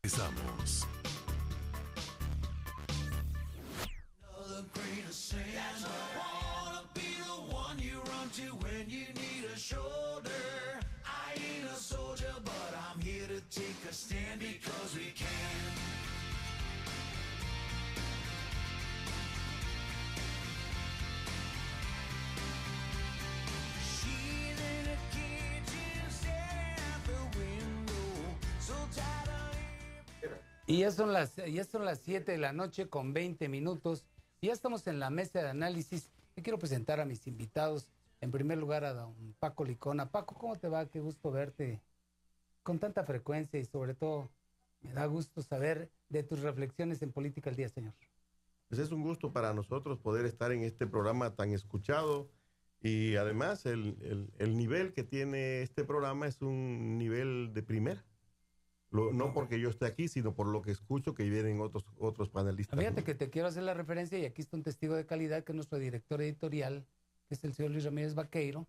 Regresamos. Y ya son las 7 de la noche con 20 minutos. Ya estamos en la mesa de análisis. Yo quiero presentar a mis invitados. En primer lugar a don Paco Licona. Paco, ¿cómo te va? Qué gusto verte con tanta frecuencia y sobre todo me da gusto saber de tus reflexiones en política el día, señor. Pues es un gusto para nosotros poder estar en este programa tan escuchado y además el nivel que tiene este programa es un nivel de primera. No porque yo esté aquí, sino por lo que escucho que vienen otros panelistas. Fíjate que te quiero hacer la referencia y aquí está un testigo de calidad que es nuestro director editorial, que es el señor Luis Ramírez Vaqueiro.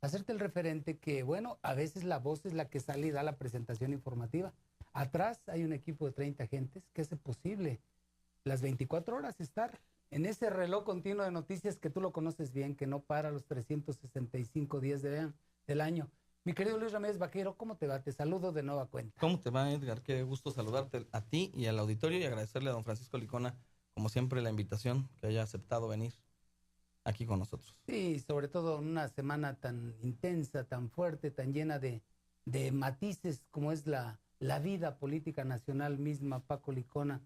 Hacerte el referente que, bueno, a veces la voz es la que sale y da la presentación informativa. Atrás hay un equipo de 30 agentes que hace posible las 24 horas estar en ese reloj continuo de noticias que tú lo conoces bien, que no para los 365 días del año. Mi querido Luis Ramírez Vaqueiro, ¿cómo te va? Te saludo de nueva cuenta. ¿Cómo te va, Edgar? Qué gusto saludarte a ti y al auditorio y agradecerle a don Francisco Licona, como siempre, la invitación, que haya aceptado venir aquí con nosotros. Sí, sobre todo en una semana tan intensa, tan fuerte, tan llena de matices como es la vida política nacional misma, Paco Licona,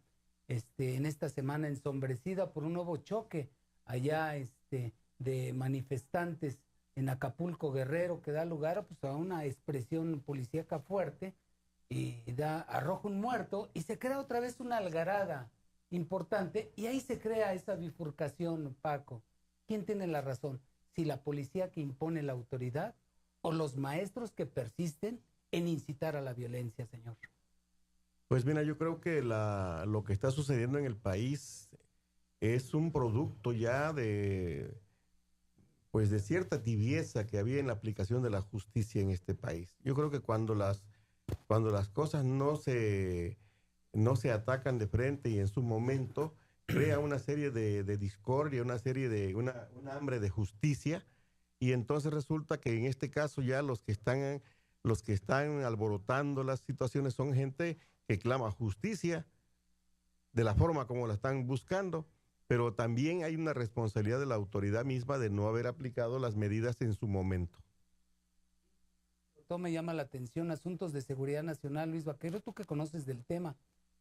en esta semana ensombrecida por un nuevo choque allá de manifestantes en Acapulco, Guerrero, que da lugar pues, a una expresión policíaca fuerte y arroja un muerto y se crea otra vez una algarada importante y ahí se crea esa bifurcación, Paco. ¿Quién tiene la razón? ¿Si la policía que impone la autoridad o los maestros que persisten en incitar a la violencia, señor? Pues mira, yo creo que lo que está sucediendo en el país es un producto ya de cierta tibieza que había en la aplicación de la justicia en este país. Yo creo que cuando las cosas no se atacan de frente y en su momento, crea una serie de discordia, una hambre de justicia, y entonces resulta que en este caso ya los que están alborotando las situaciones son gente que clama justicia de la forma como la están buscando, pero también hay una responsabilidad de la autoridad misma de no haber aplicado las medidas en su momento. Todo me llama la atención, asuntos de seguridad nacional, Luis Vaquero, tú que conoces del tema,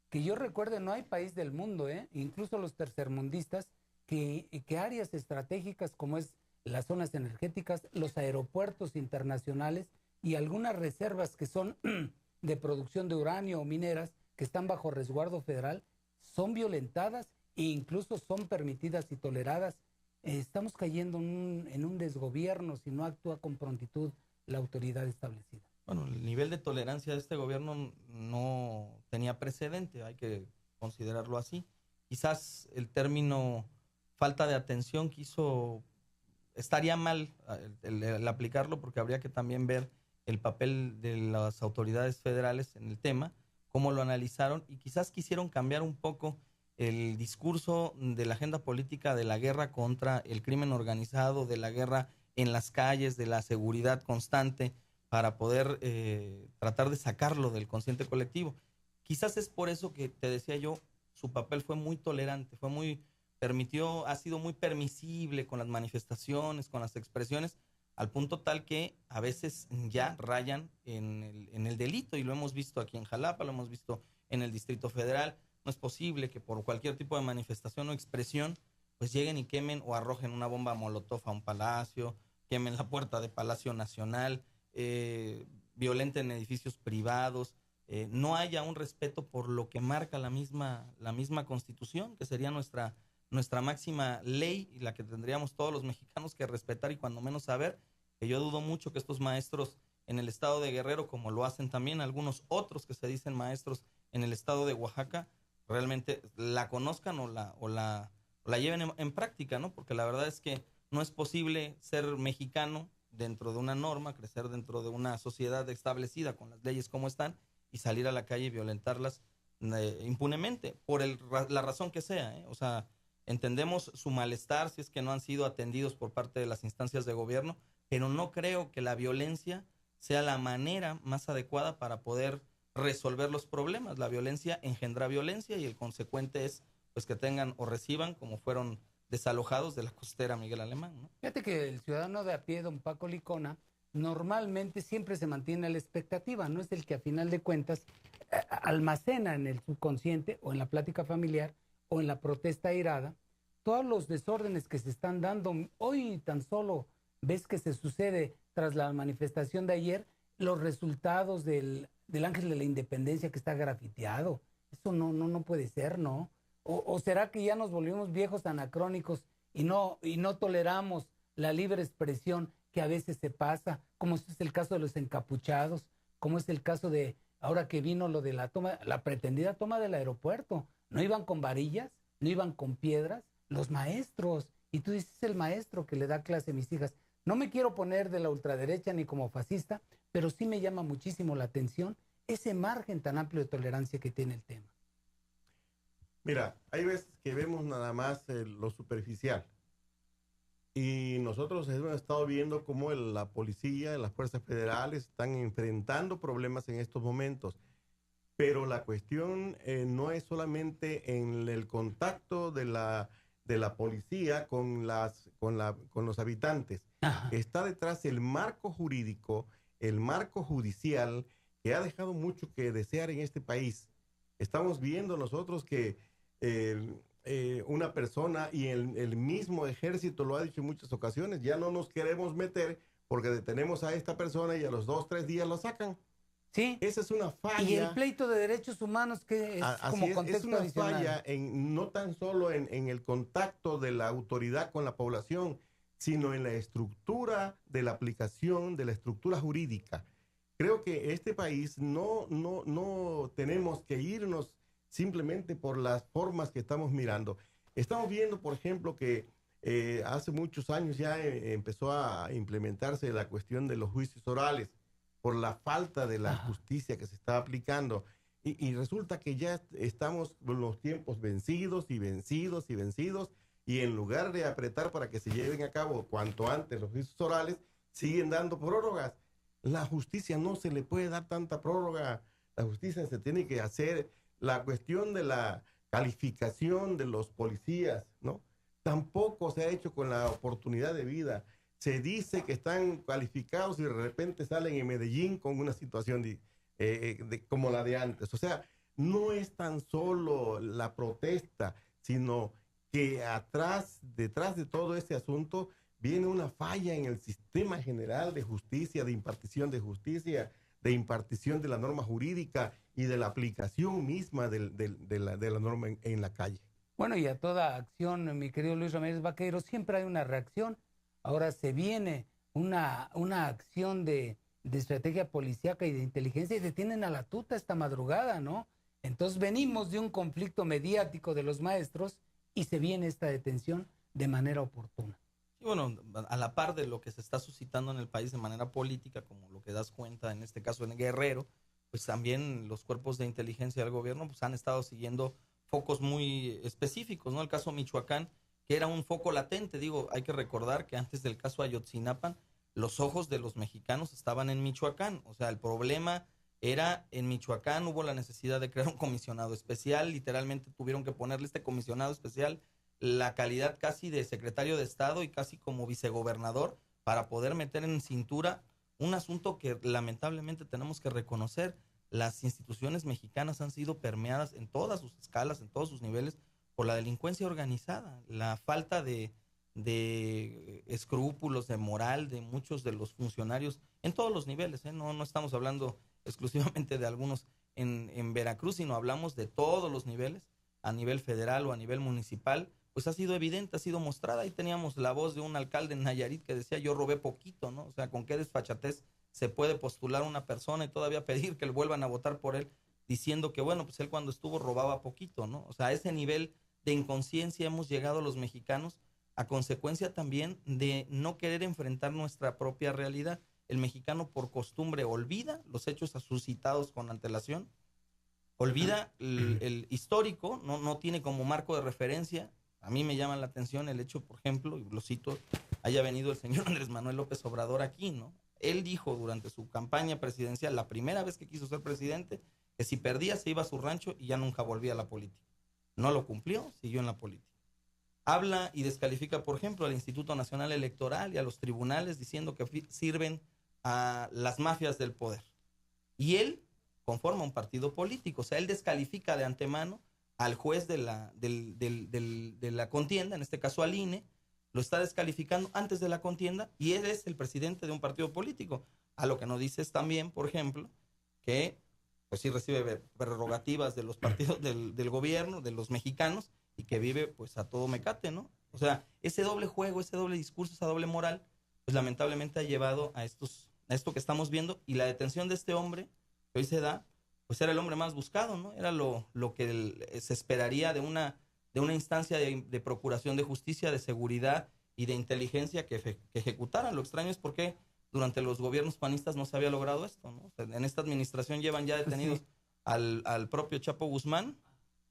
que yo recuerde no hay país del mundo, incluso los tercermundistas, que áreas estratégicas como es las zonas energéticas, los aeropuertos internacionales y algunas reservas que son de producción de uranio o mineras que están bajo resguardo federal, son violentadas e incluso son permitidas y toleradas. Estamos cayendo en un desgobierno si no actúa con prontitud la autoridad establecida. Bueno, el nivel de tolerancia de este gobierno no tenía precedente, hay que considerarlo así. Quizás el término falta de atención estaría mal el aplicarlo, porque habría que también ver el papel de las autoridades federales en el tema, cómo lo analizaron y quizás quisieron cambiar un poco el discurso de la agenda política de la guerra contra el crimen organizado, de la guerra en las calles, de la seguridad constante, para poder tratar de sacarlo del consciente colectivo. Quizás es por eso que te decía yo, su papel fue muy tolerante, ha sido muy permisible con las manifestaciones, con las expresiones, al punto tal que a veces ya rayan en el delito, y lo hemos visto aquí en Jalapa, lo hemos visto en el Distrito Federal. No es posible que por cualquier tipo de manifestación o expresión pues lleguen y quemen o arrojen una bomba molotov a un palacio, quemen la puerta de Palacio Nacional, violenten edificios privados, no haya un respeto por lo que marca la misma Constitución, que sería nuestra máxima ley y la que tendríamos todos los mexicanos que respetar y cuando menos saber, que yo dudo mucho que estos maestros en el estado de Guerrero, como lo hacen también algunos otros que se dicen maestros en el estado de Oaxaca, realmente la conozcan o la lleven en práctica, ¿no? Porque la verdad es que no es posible ser mexicano dentro de una norma, crecer dentro de una sociedad establecida con las leyes como están y salir a la calle y violentarlas impunemente, por la razón que sea, ¿eh? O sea, entendemos su malestar si es que no han sido atendidos por parte de las instancias de gobierno, pero no creo que la violencia sea la manera más adecuada para poder resolver los problemas. La violencia engendra violencia y el consecuente es pues que tengan o reciban como fueron desalojados de la costera Miguel Alemán, ¿no? Fíjate que el ciudadano de a pie, don Paco Licona, normalmente siempre se mantiene a la expectativa, no es el que a final de cuentas almacena en el subconsciente o en la plática familiar o en la protesta airada todos los desórdenes que se están dando. Hoy tan solo ves que se sucede tras la manifestación de ayer los resultados del Ángel de la Independencia que está grafiteado. Eso no puede ser, ¿no? ¿O será que ya nos volvimos viejos anacrónicos y no toleramos la libre expresión que a veces se pasa, como es el caso de los encapuchados, como es el caso de ahora que vino lo de la pretendida toma del aeropuerto? No iban con varillas, no iban con piedras, los maestros. Y tú dices, el maestro que le da clase a mis hijas. No me quiero poner de la ultraderecha ni como fascista, pero sí me llama muchísimo la atención ese margen tan amplio de tolerancia que tiene el tema. Mira, hay veces que vemos nada más lo superficial. Y nosotros hemos estado viendo cómo la policía, las fuerzas federales están enfrentando problemas en estos momentos. Pero la cuestión no es solamente en el contacto de la policía con los habitantes. Ajá. Está detrás el marco jurídico, el marco judicial, que ha dejado mucho que desear en este país. Estamos viendo nosotros que una persona, y el mismo ejército lo ha dicho en muchas ocasiones, ya no nos queremos meter porque detenemos a esta persona y a los 2-3 días lo sacan. Sí. Esa es una falla. Y el pleito de derechos humanos que es como contexto es una adicional. falla no tan solo en el contacto de la autoridad con la población, sino en la estructura de la aplicación, de la estructura jurídica. Creo que este país no tenemos que irnos simplemente por las formas que estamos mirando. Estamos viendo, por ejemplo, que hace muchos años ya empezó a implementarse la cuestión de los juicios orales por la falta de la justicia que se está aplicando. Y resulta que ya estamos con los tiempos vencidos, y en lugar de apretar para que se lleven a cabo cuanto antes los juicios orales, siguen dando prórrogas. La justicia no se le puede dar tanta prórroga. La justicia se tiene que hacer. La cuestión de la calificación de los policías, ¿no? Tampoco se ha hecho con la oportunidad de vida. Se dice que están calificados y de repente salen en Medellín con una situación como la de antes. O sea, no es tan solo la protesta, sino que detrás de todo este asunto viene una falla en el sistema general de justicia, de impartición de justicia, de impartición de la norma jurídica y de la aplicación misma de la norma en la calle. Bueno, y a toda acción, mi querido Luis Ramírez Vaqueiro, siempre hay una reacción. Ahora se viene una acción de estrategia policíaca y de inteligencia y detienen a la tuta esta madrugada, ¿no? Entonces venimos de un conflicto mediático de los maestros y se viene esta detención de manera oportuna. Y bueno, a la par de lo que se está suscitando en el país de manera política, como lo que das cuenta en este caso en Guerrero, pues también los cuerpos de inteligencia del gobierno pues han estado siguiendo focos muy específicos, ¿no? El caso Michoacán, que era un foco latente. Digo, hay que recordar que antes del caso Ayotzinapa, los ojos de los mexicanos estaban en Michoacán. O sea, el problema era en Michoacán, hubo la necesidad de crear un comisionado especial, literalmente tuvieron que ponerle este comisionado especial la calidad casi de secretario de Estado y casi como vicegobernador para poder meter en cintura un asunto que lamentablemente tenemos que reconocer. Las instituciones mexicanas han sido permeadas en todas sus escalas, en todos sus niveles, por la delincuencia organizada, la falta de escrúpulos, de moral de muchos de los funcionarios en todos los niveles, ¿eh? No estamos hablando exclusivamente de algunos en Veracruz, sino hablamos de todos los niveles, a nivel federal o a nivel municipal. Pues ha sido evidente, ha sido mostrada. Ahí teníamos la voz de un alcalde en Nayarit que decía, yo robé poquito, ¿no? O sea, con qué desfachatez se puede postular una persona y todavía pedir que le vuelvan a votar por él, diciendo que, bueno, pues él cuando estuvo robaba poquito, ¿no? O sea, a ese nivel de inconsciencia hemos llegado los mexicanos a consecuencia también de no querer enfrentar nuestra propia realidad. El mexicano por costumbre olvida los hechos suscitados con antelación, olvida el histórico, no tiene como marco de referencia. A mí me llama la atención el hecho, por ejemplo, y lo cito, haya venido el señor Andrés Manuel López Obrador aquí, ¿no? Él dijo durante su campaña presidencial, la primera vez que quiso ser presidente, que si perdía se iba a su rancho y ya nunca volvía a la política. No lo cumplió, siguió en la política. Habla y descalifica, por ejemplo, al Instituto Nacional Electoral y a los tribunales diciendo que sirven a las mafias del poder. Y él conforma un partido político, o sea, él descalifica de antemano al juez de la contienda, en este caso al INE, lo está descalificando antes de la contienda y él es el presidente de un partido político. A lo que nos dices también, por ejemplo, que pues sí recibe prerrogativas de los partidos del gobierno, de los mexicanos, y que vive pues a todo mecate, ¿no? O sea, ese doble juego, ese doble discurso, esa doble moral, pues lamentablemente ha llevado a esto que estamos viendo, y la detención de este hombre que hoy se da, pues era el hombre más buscado, ¿no? Era lo que se esperaría de una instancia de procuración de justicia, de seguridad y de inteligencia que ejecutaran. Lo extraño es porque durante los gobiernos panistas no se había logrado esto, ¿no? O sea, en esta administración llevan ya detenidos sí. al propio Chapo Guzmán,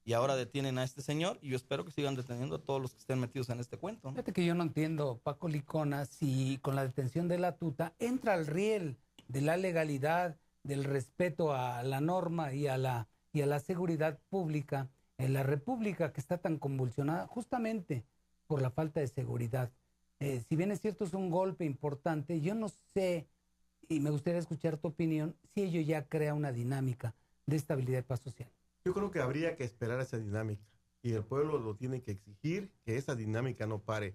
y ahora detienen a este señor, y yo espero que sigan deteniendo a todos los que estén metidos en este cuento, ¿no? Fíjate que yo no entiendo, Paco Licona, si con la detención de la tuta entra al riel de la legalidad, del respeto a la norma y a la seguridad pública en la República, que está tan convulsionada justamente por la falta de seguridad. Si bien es cierto, es un golpe importante, yo no sé, y me gustaría escuchar tu opinión, si ello ya crea una dinámica de estabilidad y paz social. Yo creo que habría que esperar esa dinámica, y el pueblo lo tiene que exigir, que esa dinámica no pare.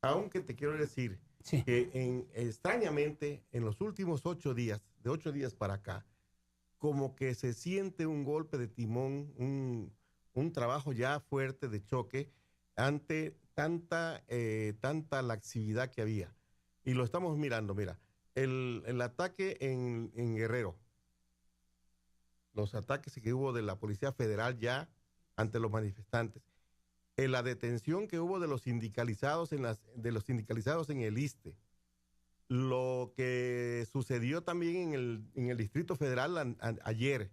Aunque te quiero decir sí. que extrañamente en los últimos 8 días, de 8 días para acá, como que se siente un golpe de timón, un trabajo ya fuerte de choque ante tanta laxividad que había. Y lo estamos mirando, mira, el ataque en Guerrero, los ataques que hubo de la Policía Federal ya ante los manifestantes, la detención que hubo de los sindicalizados en el ISSSTE, lo que sucedió también en el Distrito Federal ayer,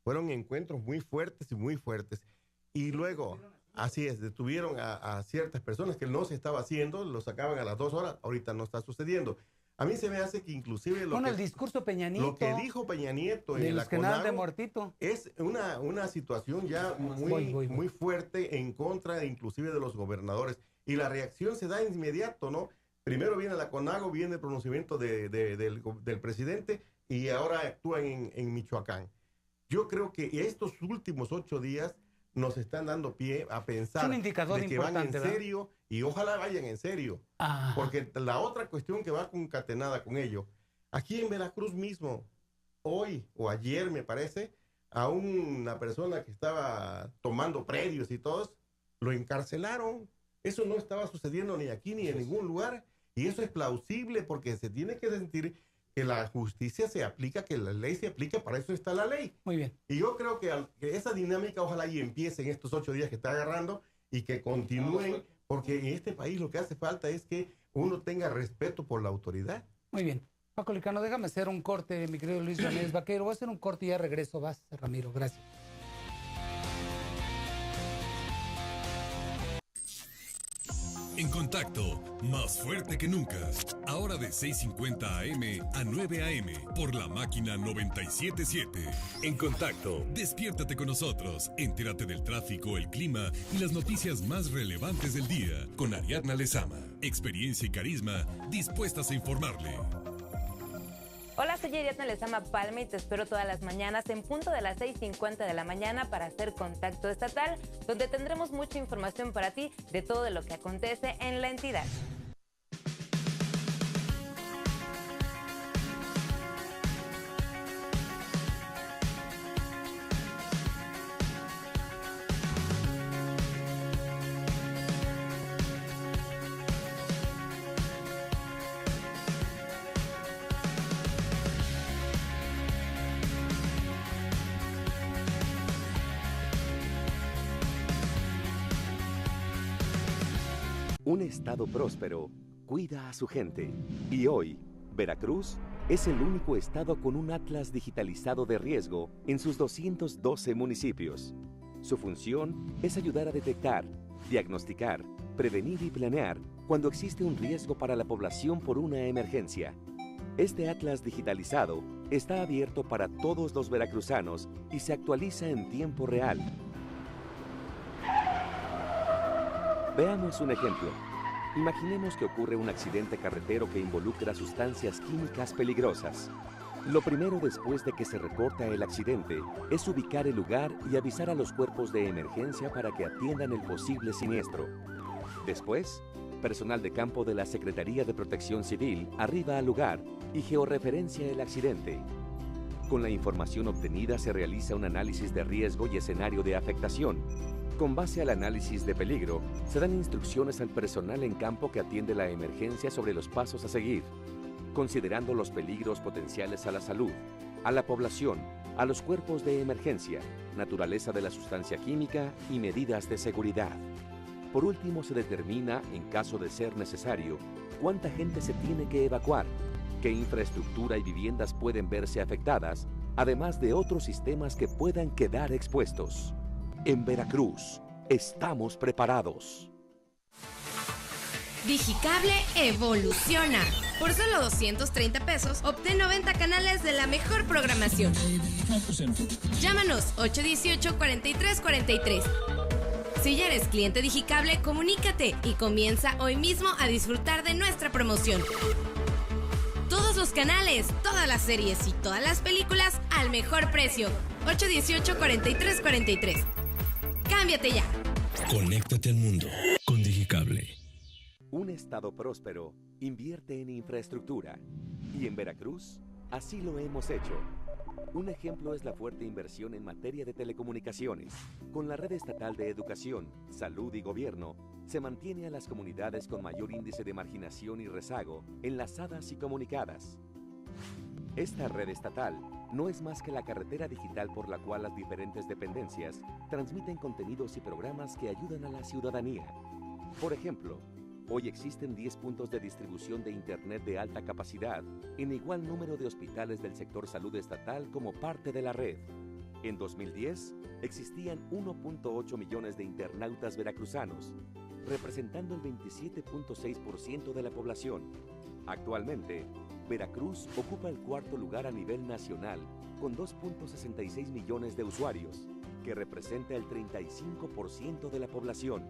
fueron encuentros muy fuertes. Y luego, así es, detuvieron a ciertas personas que no se estaba haciendo, lo sacaban a las 2 horas, ahorita no está sucediendo. A mí se me hace que inclusive el discurso Peña Nieto, lo que dijo Peña Nieto en la CONAGO de muertito, es una situación ya muy fuerte en contra inclusive de los gobernadores, y la reacción se da inmediato, ¿no? Primero viene la CONAGO, viene el pronunciamiento del presidente, y ahora actúan en Michoacán. Yo creo que estos últimos 8 días nos están dando pie a pensar de que van en serio, ¿verdad? Y ojalá vayan en serio. Porque la otra cuestión que va concatenada con ello, aquí en Veracruz mismo, hoy o ayer me parece, a una persona que estaba tomando predios y todos, lo encarcelaron. Eso no estaba sucediendo ni aquí ni en ningún lugar, y eso es plausible porque se tiene que sentir que la justicia se aplica, que la ley se aplica, para eso está la ley. Muy bien. Y yo creo que esa dinámica ojalá y empiece en estos 8 días que está agarrando, y que continúen, porque en este país lo que hace falta es que uno tenga respeto por la autoridad. Muy bien. Paco Licona, déjame hacer un corte, mi querido Luis Ramírez Vaquero. Voy a hacer un corte y ya regreso. Vas, Ramiro, gracias. En contacto, más fuerte que nunca. Ahora de 6:50 AM a 9 AM por la máquina 97.7. En contacto, despiértate con nosotros. Entérate del tráfico, el clima y las noticias más relevantes del día con Ariadna Lezama. Experiencia y carisma dispuestas a informarle. Hola, soy Ariadna Lezama Palma y te espero todas las mañanas en punto de las 6:50 de la mañana para hacer Contacto Estatal, donde tendremos mucha información para ti de todo lo que acontece en la entidad. Un estado próspero cuida a su gente. Y hoy, Veracruz es el único estado con un atlas digitalizado de riesgo en sus 212 municipios. Su función es ayudar a detectar, diagnosticar, prevenir y planear cuando existe un riesgo para la población por una emergencia. Este atlas digitalizado está abierto para todos los veracruzanos y se actualiza en tiempo real. Veamos un ejemplo. Imaginemos que ocurre un accidente carretero que involucra sustancias químicas peligrosas. Lo primero después de que se reporta el accidente es ubicar el lugar y avisar a los cuerpos de emergencia para que atiendan el posible siniestro. Después, personal de campo de la Secretaría de Protección Civil arriba al lugar y georreferencia el accidente. Con la información obtenida se realiza un análisis de riesgo y escenario de afectación. Con base al análisis de peligro, se dan instrucciones al personal en campo que atiende la emergencia sobre los pasos a seguir, considerando los peligros potenciales a la salud, a la población, a los cuerpos de emergencia, naturaleza de la sustancia química y medidas de seguridad. Por último, se determina, en caso de ser necesario, cuánta gente se tiene que evacuar, qué infraestructura y viviendas pueden verse afectadas, además de otros sistemas que puedan quedar expuestos. En Veracruz, estamos preparados. Digicable evoluciona. Por solo 230 pesos, obtén 90 canales de la mejor programación. Llámanos 818-4343. Si ya eres cliente Digicable, comunícate y comienza hoy mismo a disfrutar de nuestra promoción. Todos los canales, todas las series y todas las películas al mejor precio. 818-4343. ¡Cámbiate ya! Conéctate al mundo con Digicable. Un estado próspero invierte en infraestructura. Y en Veracruz, así lo hemos hecho. Un ejemplo es la fuerte inversión en materia de telecomunicaciones. Con la red estatal de educación, salud y gobierno, se mantiene a las comunidades con mayor índice de marginación y rezago enlazadas y comunicadas. Esta red estatal no es más que la carretera digital por la cual las diferentes dependencias transmiten contenidos y programas que ayudan a la ciudadanía. Por ejemplo, hoy existen 10 puntos de distribución de Internet de alta capacidad en igual número de hospitales del sector salud estatal como parte de la red. En 2010, existían 1.8 millones de internautas veracruzanos, representando el 27.6% de la población. Actualmente, Veracruz ocupa el cuarto lugar a nivel nacional con 2.66 millones de usuarios, que representa el 35% de la población.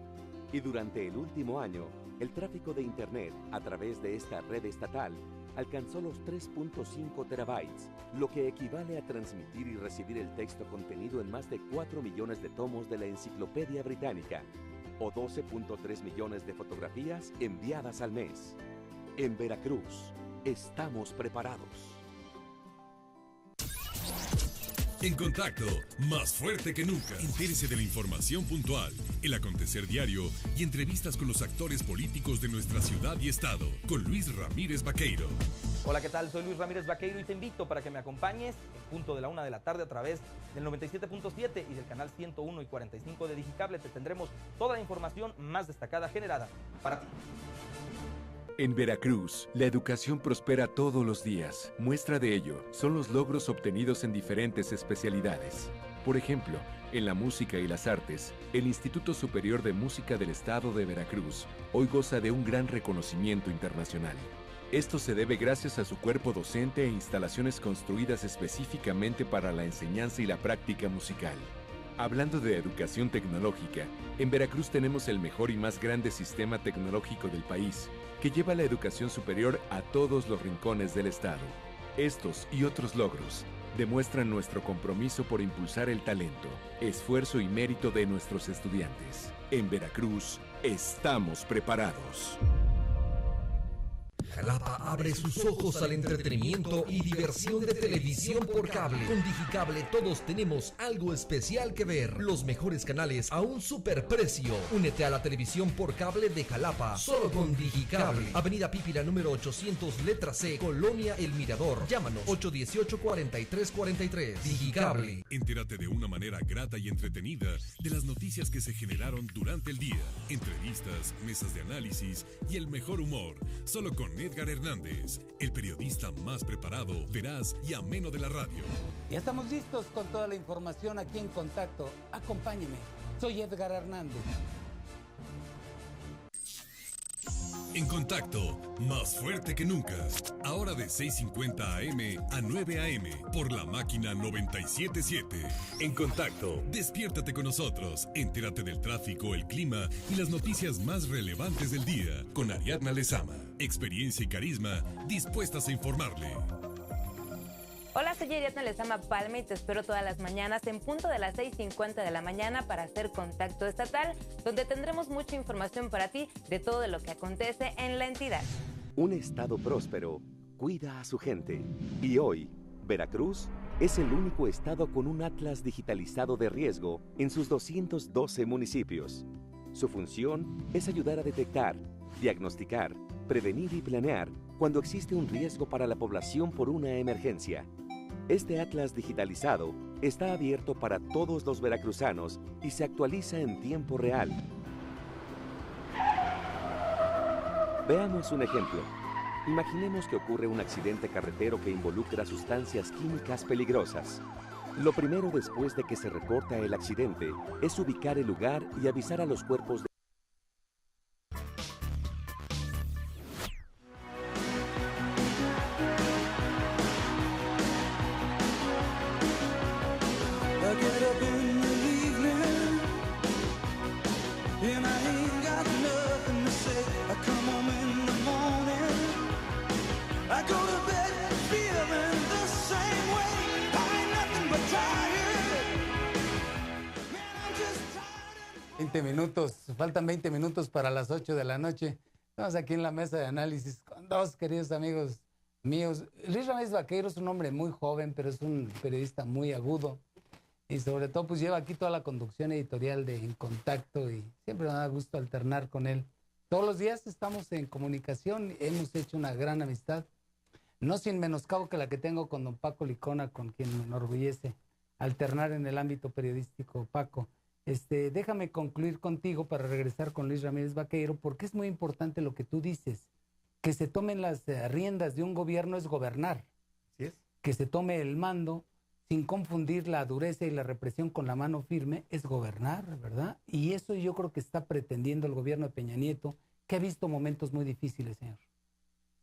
Y durante el último año, el tráfico de Internet a través de esta red estatal alcanzó los 3.5 terabytes, lo que equivale a transmitir y recibir el texto contenido en más de 4 millones de tomos de la Enciclopedia Británica, o 12.3 millones de fotografías enviadas al mes. En Veracruz, estamos preparados. En contacto, más fuerte que nunca. Entérese de la información puntual, el acontecer diario y entrevistas con los actores políticos de nuestra ciudad y estado, con Luis Ramírez Vaqueiro. Hola, ¿qué tal? Soy Luis Ramírez Vaqueiro y te invito para que me acompañes en punto de la 1 de la tarde a través del 97.7 y del canal 101 y 45 de Digicable. Te tendremos toda la información más destacada generada para ti. En Veracruz, la educación prospera todos los días. Muestra de ello son los logros obtenidos en diferentes especialidades. Por ejemplo, en la música y las artes, el Instituto Superior de Música del Estado de Veracruz hoy goza de un gran reconocimiento internacional. Esto se debe gracias a su cuerpo docente e instalaciones construidas específicamente para la enseñanza y la práctica musical. Hablando de educación tecnológica, en Veracruz tenemos el mejor y más grande sistema tecnológico del país, que lleva la educación superior a todos los rincones del estado. Estos y otros logros demuestran nuestro compromiso por impulsar el talento, esfuerzo y mérito de nuestros estudiantes. En Veracruz, estamos preparados. Jalapa abre sus ojos al entretenimiento y diversión de televisión por cable. Con Digicable todos tenemos algo especial que ver. Los mejores canales a un superprecio. Únete a la televisión por cable de Jalapa, solo con Digicable. Avenida Pípila número 800, letra C, Colonia El Mirador. Llámanos 818-4343. Digicable. Entérate de una manera grata y entretenida de las noticias que se generaron durante el día. Entrevistas, mesas de análisis y el mejor humor. Solo con Edgar Hernández, el periodista más preparado, veraz y ameno de la radio. Ya estamos listos con toda la información aquí en Contacto. Acompáñeme, soy Edgar Hernández. En Contacto, más fuerte que nunca. Ahora de 6:50 AM a 9 AM por la máquina 977. En Contacto, despiértate con nosotros. Entérate del tráfico, el clima y las noticias más relevantes del día con Ariadna Lezama. Experiencia y carisma dispuestas a informarle. Hola, soy Ariadna Lezama Palma y te espero todas las mañanas en punto de las 6:50 de la mañana para hacer Contacto Estatal, donde tendremos mucha información para ti de todo lo que acontece en la entidad. Un estado próspero cuida a su gente. Y hoy, Veracruz es el único estado con un atlas digitalizado de riesgo en sus 212 municipios. Su función es ayudar a detectar, diagnosticar, prevenir y planear cuando existe un riesgo para la población por una emergencia. Este atlas digitalizado está abierto para todos los veracruzanos y se actualiza en tiempo real. Veamos un ejemplo. Imaginemos que ocurre un accidente carretero que involucra sustancias químicas peligrosas. Lo primero después de que se reporta el accidente es ubicar el lugar y avisar a los cuerpos de Faltan 20 minutos para las 8 de la noche. Estamos aquí en la mesa de análisis con dos queridos amigos míos. Luis Ramírez Vaqueiro es un hombre muy joven, pero es un periodista muy agudo. Y sobre todo, pues lleva aquí toda la conducción editorial de En Contacto y siempre me da gusto alternar con él. Todos los días estamos en comunicación, hemos hecho una gran amistad. No sin menoscabo que la que tengo con don Paco Licona, con quien me enorgullece alternar en el ámbito periodístico. Paco, déjame concluir contigo para regresar con Luis Ramírez Vaqueiro, porque es muy importante lo que tú dices. Que se tomen las riendas de un gobierno es gobernar. ¿Sí es? Que se tome el mando sin confundir la dureza y la represión con la mano firme es gobernar, ¿verdad? Y eso yo creo que está pretendiendo el gobierno de Peña Nieto, que ha visto momentos muy difíciles, señor.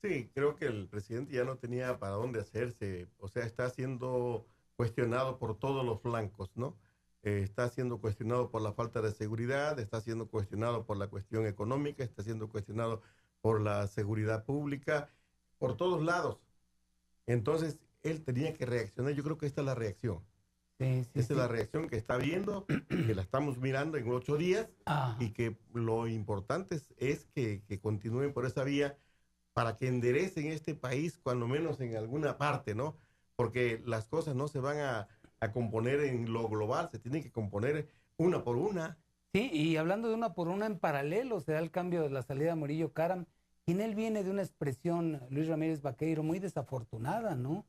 Sí, creo que el presidente ya no tenía para dónde hacerse. O sea, está siendo cuestionado por todos los flancos, ¿no? Está siendo cuestionado por la falta de seguridad, está siendo cuestionado por la cuestión económica, está siendo cuestionado por la seguridad pública, por todos lados. Entonces, él tenía que reaccionar. Yo creo que esta es la reacción. Sí, Esta es la reacción que está viendo, que la estamos mirando en 8 días, y que lo importante es que continúen por esa vía para que enderecen este país, cuando menos en alguna parte, ¿no? Porque las cosas no se van a componer en lo global, se tienen que componer una por una. Sí, y hablando de una por una, en paralelo se da el cambio de la salida de Murillo Karam, y en él viene de una expresión, Luis Ramírez Vaqueiro, muy desafortunada, ¿no?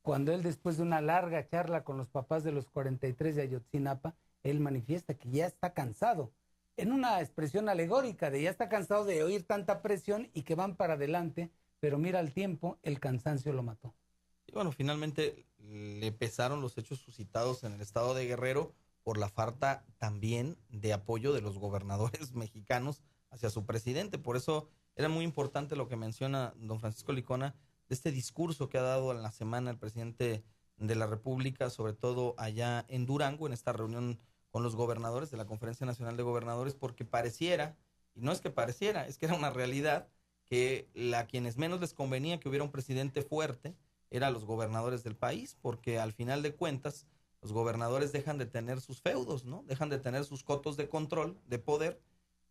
Cuando él, después de una larga charla con los papás de los 43 de Ayotzinapa, él manifiesta que ya está cansado, en una expresión alegórica de ya está cansado de oír tanta presión y que van para adelante, pero mira el tiempo, el cansancio lo mató. Y bueno, finalmente le pesaron los hechos suscitados en el estado de Guerrero por la falta también de apoyo de los gobernadores mexicanos hacia su presidente. Por eso era muy importante lo que menciona don Francisco Licona, de este discurso que ha dado en la semana el presidente de la República, sobre todo allá en Durango, en esta reunión con los gobernadores de la Conferencia Nacional de Gobernadores, porque pareciera, y no es que pareciera, es que era una realidad, que a quienes menos les convenía que hubiera un presidente fuerte eran los gobernadores del país, porque al final de cuentas los gobernadores dejan de tener sus feudos, ¿no? Dejan de tener sus cotos de control, de poder,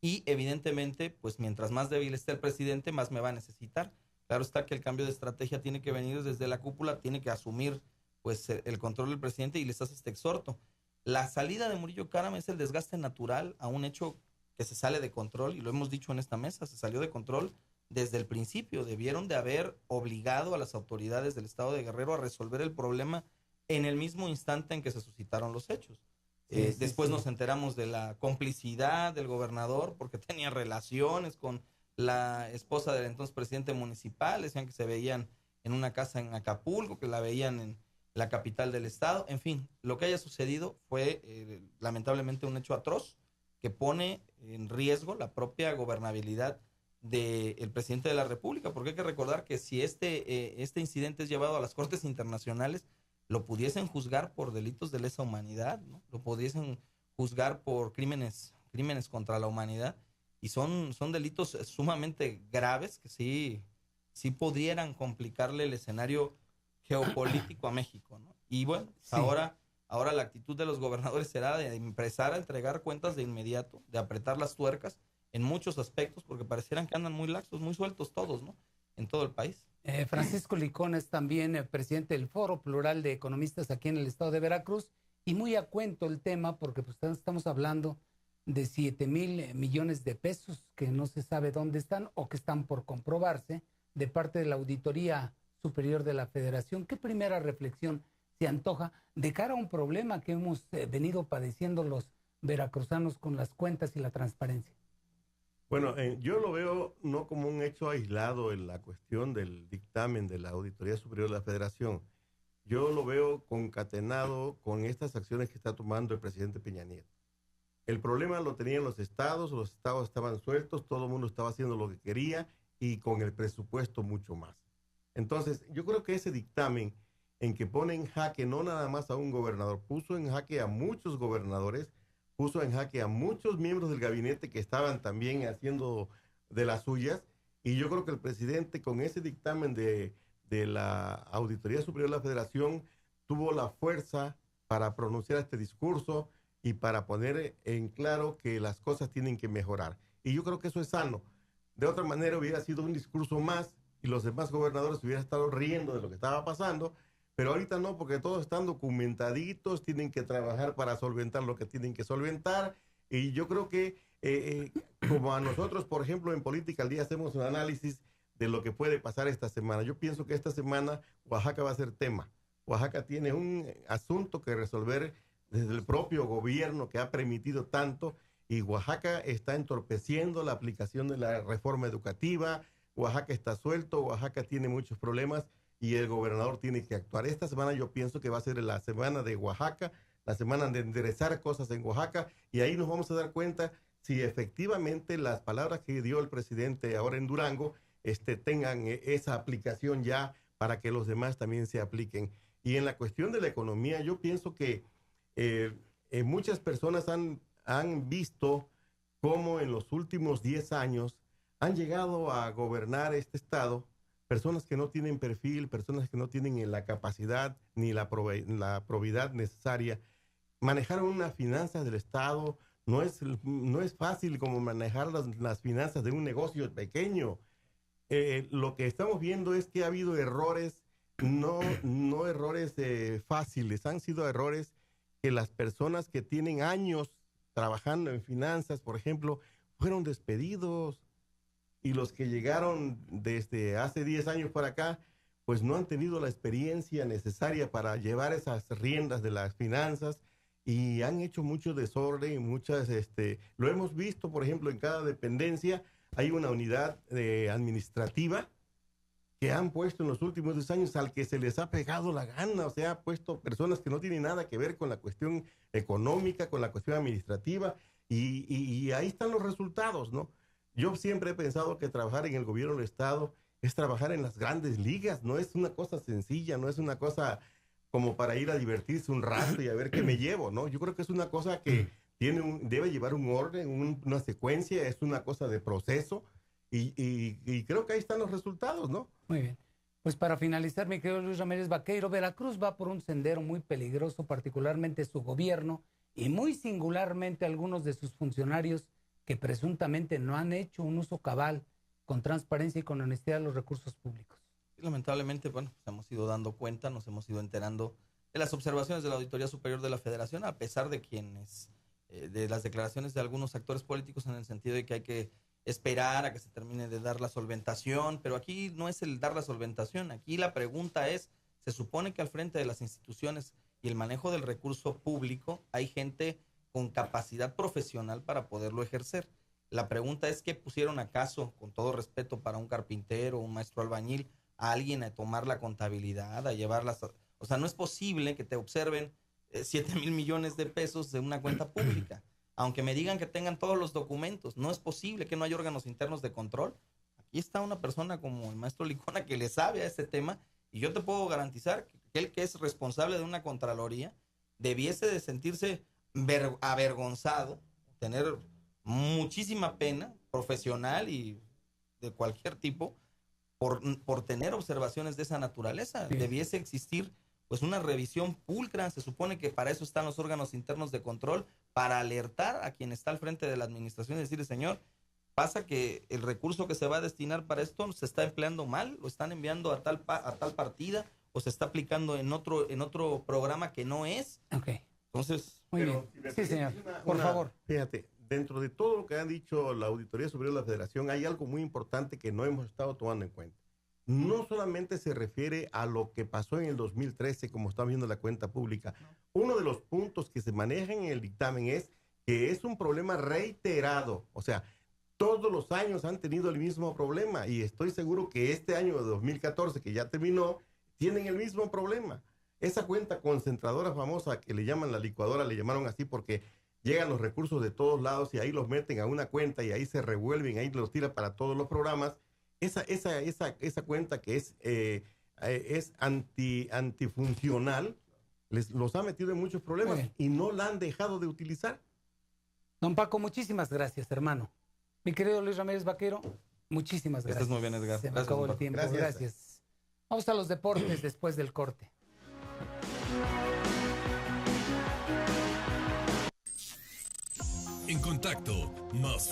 y evidentemente, pues mientras más débil esté el presidente, más me va a necesitar. Claro está que el cambio de estrategia tiene que venir desde la cúpula, tiene que asumir pues el control del presidente, y les hace este exhorto. La salida de Murillo Karam es el desgaste natural a un hecho que se sale de control, y lo hemos dicho en esta mesa, se salió de control desde el principio. Debieron de haber obligado a las autoridades del estado de Guerrero a resolver el problema en el mismo instante en que se suscitaron los hechos. Después nos enteramos de la complicidad del gobernador porque tenía relaciones con la esposa del entonces presidente municipal, decían que se veían en una casa en Acapulco, que la veían en la capital del estado. En fin, lo que haya sucedido fue lamentablemente un hecho atroz que pone en riesgo la propia gobernabilidad del presidente de la República, porque hay que recordar que si este incidente es llevado a las Cortes Internacionales, lo pudiesen juzgar por delitos de lesa humanidad, ¿no? Lo pudiesen juzgar por crímenes contra la humanidad, y son delitos sumamente graves que sí pudieran complicarle el escenario geopolítico a México, ¿no? Y bueno, sí. ahora la actitud de los gobernadores será de empezar a entregar cuentas de inmediato, de apretar las tuercas en muchos aspectos, porque parecieran que andan muy laxos, muy sueltos todos, ¿no? En todo el país. Francisco Licón es también presidente del Foro Plural de Economistas aquí en el estado de Veracruz, y muy a cuento el tema, porque pues estamos hablando de 7,000 millones de pesos que no se sabe dónde están o que están por comprobarse de parte de la Auditoría Superior de la Federación. ¿Qué primera reflexión se antoja de cara a un problema que hemos venido padeciendo los veracruzanos con las cuentas y la transparencia? Bueno, yo lo veo no como un hecho aislado en la cuestión del dictamen de la Auditoría Superior de la Federación. Yo lo veo concatenado con estas acciones que está tomando el presidente Peña Nieto. El problema lo tenían los estados estaban sueltos, todo el mundo estaba haciendo lo que quería y con el presupuesto mucho más. Entonces, yo creo que ese dictamen en que pone en jaque no nada más a un gobernador, puso en jaque a muchos gobernadores, puso en jaque a muchos miembros del gabinete que estaban también haciendo de las suyas, y yo creo que el presidente con ese dictamen de la Auditoría Superior de la Federación tuvo la fuerza para pronunciar este discurso y para poner en claro que las cosas tienen que mejorar. Y yo creo que eso es sano. De otra manera hubiera sido un discurso más y los demás gobernadores hubieran estado riendo de lo que estaba pasando, pero ahorita no, porque todos están documentaditos, tienen que trabajar para solventar lo que tienen que solventar. Y yo creo que como a nosotros, por ejemplo, en Política al Día hacemos un análisis de lo que puede pasar esta semana. Yo pienso que esta semana Oaxaca va a ser tema. Oaxaca tiene un asunto que resolver desde el propio gobierno que ha permitido tanto, y Oaxaca está entorpeciendo la aplicación de la reforma educativa. Oaxaca está suelto, Oaxaca tiene muchos problemas y el gobernador tiene que actuar. Esta semana yo pienso que va a ser la semana de Oaxaca, la semana de enderezar cosas en Oaxaca, y ahí nos vamos a dar cuenta si efectivamente las palabras que dio el presidente ahora en Durango tengan esa aplicación ya para que los demás también se apliquen. Y en la cuestión de la economía, yo pienso que muchas personas han visto cómo en los últimos 10 años han llegado a gobernar este estado personas que no tienen perfil, personas que no tienen la capacidad ni la probidad necesaria. Manejar unas finanzas del estado no es fácil como manejar las finanzas de un negocio pequeño. Lo que estamos viendo es que ha habido errores, no errores fáciles, han sido errores que las personas que tienen años trabajando en finanzas, por ejemplo, fueron despedidos, y los que llegaron desde hace 10 años para acá, pues no han tenido la experiencia necesaria para llevar esas riendas de las finanzas, y han hecho mucho desorden, lo hemos visto, por ejemplo, en cada dependencia hay una unidad administrativa que han puesto en los últimos 10 años al que se les ha pegado la gana, o sea, ha puesto personas que no tienen nada que ver con la cuestión económica, con la cuestión administrativa, y ahí están los resultados, ¿no? Yo siempre he pensado que trabajar en el gobierno del estado es trabajar en las grandes ligas, no es una cosa sencilla, no es una cosa como para ir a divertirse un rato y a ver qué me llevo, ¿no? Yo creo que es una cosa que debe llevar un orden, una secuencia, es una cosa de proceso, y creo que ahí están los resultados, ¿no? Muy bien. Pues para finalizar, mi querido Luis Ramírez Vaqueiro, Veracruz va por un sendero muy peligroso, particularmente su gobierno y muy singularmente algunos de sus funcionarios que presuntamente no han hecho un uso cabal, con transparencia y con honestidad de los recursos públicos. Lamentablemente, bueno, pues hemos ido dando cuenta, nos hemos ido enterando de las observaciones de la Auditoría Superior de la Federación, a pesar de de las declaraciones de algunos actores políticos en el sentido de que hay que esperar a que se termine de dar la solventación, pero aquí no es el dar la solventación, aquí la pregunta es, se supone que al frente de las instituciones y el manejo del recurso público hay gente con capacidad profesional para poderlo ejercer. La pregunta es, ¿qué pusieron acaso, con todo respeto para un carpintero, un maestro albañil, a alguien a tomar la contabilidad, a llevarlas? O sea, no es posible que te observen 7,000 millones de pesos de una cuenta pública. Aunque me digan que tengan todos los documentos, no es posible que no haya órganos internos de control. Aquí está una persona como el maestro Licona que le sabe a este tema, y yo te puedo garantizar que el que es responsable de una contraloría debiese de sentirse avergonzado, tener muchísima pena profesional y de cualquier tipo por tener observaciones de esa naturaleza. Sí. Debiese existir pues una revisión pulcra. Se supone que para eso están los órganos internos de control, para alertar a quien está al frente de la administración y decirle, señor, pasa que el recurso que se va a destinar para esto se está empleando mal, lo están enviando a tal partida, o se está aplicando en otro programa que no es. Okay. Entonces, muy bien. Sí, señor. Por favor. Fíjate, dentro de todo lo que ha dicho la Auditoría Superior de la Federación, hay algo muy importante que no hemos estado tomando en cuenta. No solamente se refiere a lo que pasó en el 2013, como está viendo la cuenta pública. Uno de los puntos que se manejan en el dictamen es que es un problema reiterado. O sea, todos los años han tenido el mismo problema, y estoy seguro que este año de 2014, que ya terminó, tienen el mismo problema. Esa cuenta concentradora famosa que le llaman la licuadora, le llamaron así porque llegan los recursos de todos lados y ahí los meten a una cuenta y ahí se revuelven, ahí los tira para todos los programas. Esa cuenta que es antifuncional, los ha metido en muchos problemas y no la han dejado de utilizar. Don Paco, muchísimas gracias, hermano. Mi querido Luis Ramírez Vaquero, muchísimas gracias. Estás muy bien, Edgar. Se me acabó el tiempo. Gracias. Vamos a los deportes después del corte. En contacto, más